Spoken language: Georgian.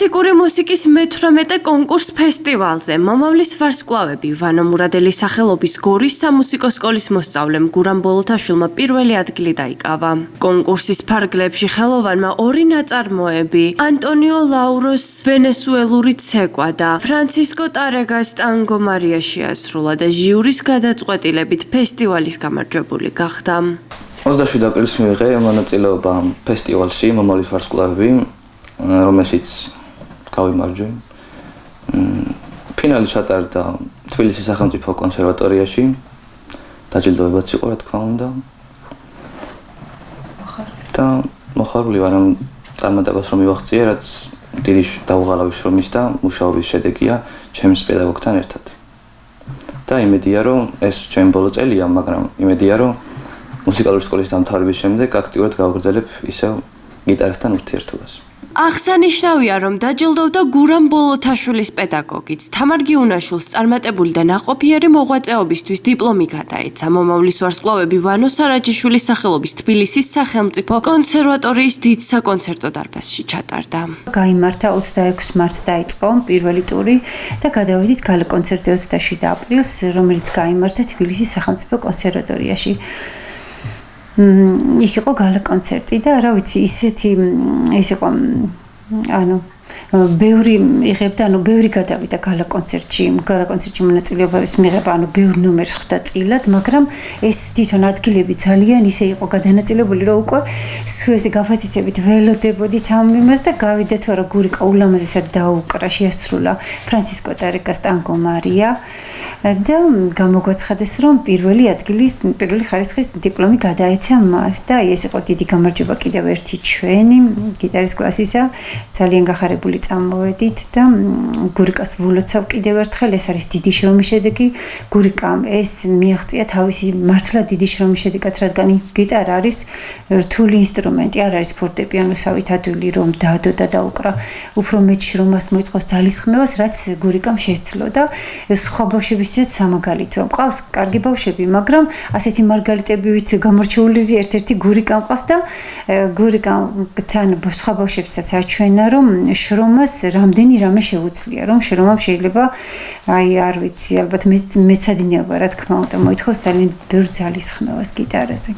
კლასიკური მუსიკის მე-18 კონკურს ფესტივალზე მომავლის ვარსკვლავები ვანო მურადელის სახელობის გორის სამუსიკო სკოლის მოსწავლემ გურამ ბოლოთაშვილმა პირველი ადგილი დაიკავა. კონკურსის ფარგლებში ხელოვანმა ორი ნაწარმოები ანტონიო ლაუროს ვენესუელური ცეკვა და ფრანცისკო ტარეგას ტანგო მარია შეასრულა და ჟიურის გადაწყვეტილებით ფესტივალის გამარჯვებული გახდა. 27 აპრილს მივიღე მონაწილეობა ფესტივალში მომავლის ვარსკვლავები, რომელშიც გავიმარჯვე. ფინალი ჩატარდა თბილისის სახელმწიფო კონსერვატორიაში. დაჯილდოებაც იყო, რა თქმა უნდა. და მოხარული ვარ ამ წარმატებას რომ მივაღწიე, რაც დიდი დაუღალავი შრომის და მუშაობის შედეგია ჩემს პედაგოგთან ერთად. და იმედია რომ ეს ჩემი ბოლო წელია, მაგრამ იმედია რომ მუსიკალური სკოლის დამთავრების შემდეგ აქტიურად გავაგრძელებ ისევ გიტარასთან ურთიერთობას. აღსანიშნავია, რომ დაჯილდოვდა გურამ ბოლოთაშვილის პედაგოგიც. თამარ გიუნაშვილს წარმატებული და ნაყოფიერი მოღვაწეობისთვის დიპლომი გადაეცა. მომავლის ვარსკვლავები ვანო სარაჯიშვილის სახელობის თბილისის სახელმწიფო კონსერვატორიის დიდ საკონცერტო დარბაზში ჩატარდა. გაიმართა 26 მარტს დაიწყო პირველი ტური და გადავედით გალა კონცერტზე 27 აპრილს, რომელიც გაიმართა თბილისის სახელმწიფო კონსერვატორიაში. ის იყო გალა კონცერტი და რა ვიცი ის იყო ბევრი იღებდა, ბევრი გადავიდა გალა კონცერტში მონაწილეობას მიღება, ბევრ ნომერს ხვდა წილად, მაგრამ ეს თვითონ ადგილები ძალიან ისე იყო გადანაწილებული, რომ უკვე სულ ესე გაფაცისებით ველოდებოდით ამ იმას და გავიდა თუ არა გურიკა ულამაზესად დაუკრა, შეასრულა ფრანცისკო ტარეგას ტანგო მარია და გამოგვაცხადეს, რომ პირველი ხარისხის დიპლომი გადაეცა მას და ეს იყო დიდი გამარჯვება კიდევ ერთი ჩვენი გიტარის კლასისა, ძალიან გახარებული წამოვედით და გურიკას ვლოცავ კიდევ ერთხელ, ეს არის დიდი შრომის შედეგი. გურიკამ ეს მიაღწია თავისი მართლა დიდი შრომის შედეგად, რადგან გიტარა არის რთული ინსტრუმენტი, არ არის ფორტეპიანოსავით ადვილი რომ დაადო და დაუკრა. უფრო მეტ შრომას მოითხოვს ძალისხმევას, რაც გურიკამ შესძლო და სხვა ბავშვებისთვის სამაგალითო. მყავს კარგი ბავშვები, მაგრამ ასეთი მარგალიტებივით გამორჩეული ერთ-ერთი გურიკა მყავს და გურიკამთან სხვა ბავშვებსაც აჩვენა, რომ შრომას რამდენი რამე შეუძლია, რომ შრომამ შეიძლება არ ვიცი, ალბათ მეცადინეობა, რა თქმა უნდა, მოითხოვს ძალიან ბევრ ძალისხმევას გიტარაზე.